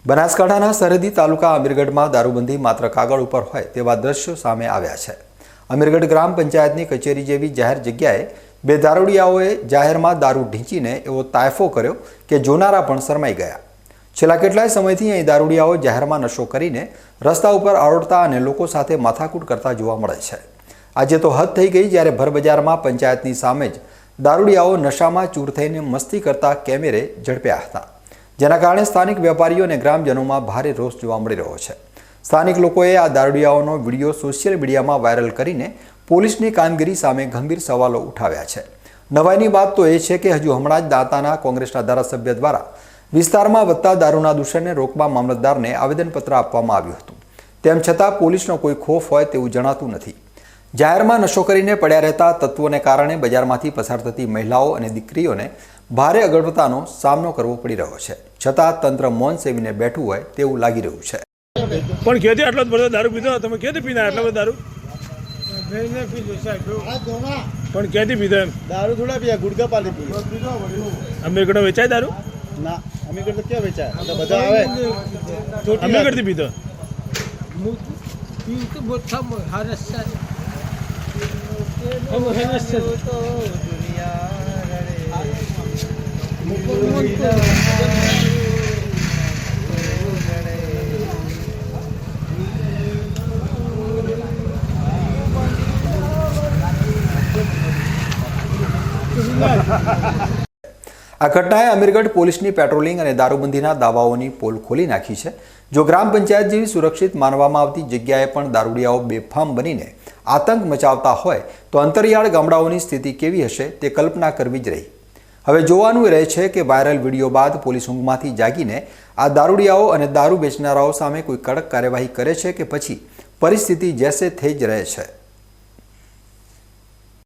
બનાસકાંઠાના સરહદી તાલુકા અમીરગઢમાં દારૂબંધી માત્ર કાગળ ઉપર હોય તેવા દ્રશ્યો સામે આવ્યા છે। અમીરગઢ ગ્રામ પંચાયતની કચેરી જેવી જાહેર જગ્યાએ બે દારૂડિયાઓએ જાહેરમાં દારૂ ઢીંચીને એવો તાયફો કર્યો કે જોનારા પણ શરમાઈ ગયા। છેલ્લા કેટલાય સમયથી અહીં દારૂડિયાઓ જાહેરમાં નશો કરીને રસ્તા ઉપર આરોડતા અને લોકો સાથે માથાકૂટ કરતા જોવા મળે છે। આજે તો હદ થઈ ગઈ જ્યારે ભરબજારમાં પંચાયતની સામે જ દારૂડિયાઓ નશામાં ચૂર થઈને મસ્તી કરતા કેમેરે ઝડપ્યા હતા, જેના કારણે સ્થાનિક વેપારીઓ અને ગ્રામજનોમાં ભારે રોષ જોવા મળી રહ્યો છે। સ્થાનિક લોકોએ આ દારૂડિયાઓનો વિડીયો સોશિયલ મીડિયામાં વાયરલ કરીને પોલીસની કામગીરી સામે ગંભીર સવાલો ઉઠાવ્યા છે। નવાઈની વાત તો એ છે કે હજુ હમણાં જ દાંતાના કોંગ્રેસના ધારાસભ્ય દ્વારા વિસ્તારમાં વધતા દારૂના દૂષણને રોકવા મામલતદારને આવેદનપત્ર આપવામાં આવ્યું હતું, તેમ છતાં પોલીસનો કોઈ ખોફ હોય તેવું જણાતું નથી। જાહેરમાં નશો કરીને પડ્યા રહેતા તત્વોને કારણે બજારમાંથી પસાર થતી મહિલાઓ અને દીકરીઓને ભારે અગવડતાનો સામનો કરવો પડી રહ્યો છે, છતાં તંત્ર મૌન સેવીને બેઠું હોય તેવું લાગી રહ્યું છે। પણ કેથી આટલો બધો દારૂ પીધો? તમે કેથી પીના આટલો બધો દારૂ? પણ કેથી પીધો? એમ દારૂ થોડા પીયા, ગુડકા પાલી પીયા। અમીરગઢ વેચાય દારૂ? ના, અમીરગઢ તો ક્યાં વેચાય? તો બધા આવે અમીરગઢથી પીધો? આ ઘટનાએ અમીરગઢ પોલીસની પેટ્રોલિંગ અને દારૂબંધીના દાવાઓની પોલ ખોલી નાખી છે। જો ગ્રામ પંચાયત જેવી સુરક્ષિત માનવામાં આવતી જગ્યાએ પણ દારૂડિયાઓ બેફામ બનીને આતંક મચાવતા હોય તો અંતરિયાળ ગામડાઓની સ્થિતિ કેવી હશે તે કલ્પના કરવી જ રહી। હવે જોવાનું રહે છે કે વાયરલ વિડીયો બાદ પોલીસ ઊંઘમાંથી જાગીને આ દારૂડિયાઓ અને દારૂ વેચનારાઓ સામે કોઈ કડક કાર્યવાહી કરે છે કે પછી પરિસ્થિતિ જેસે થઈ જ રહે છે।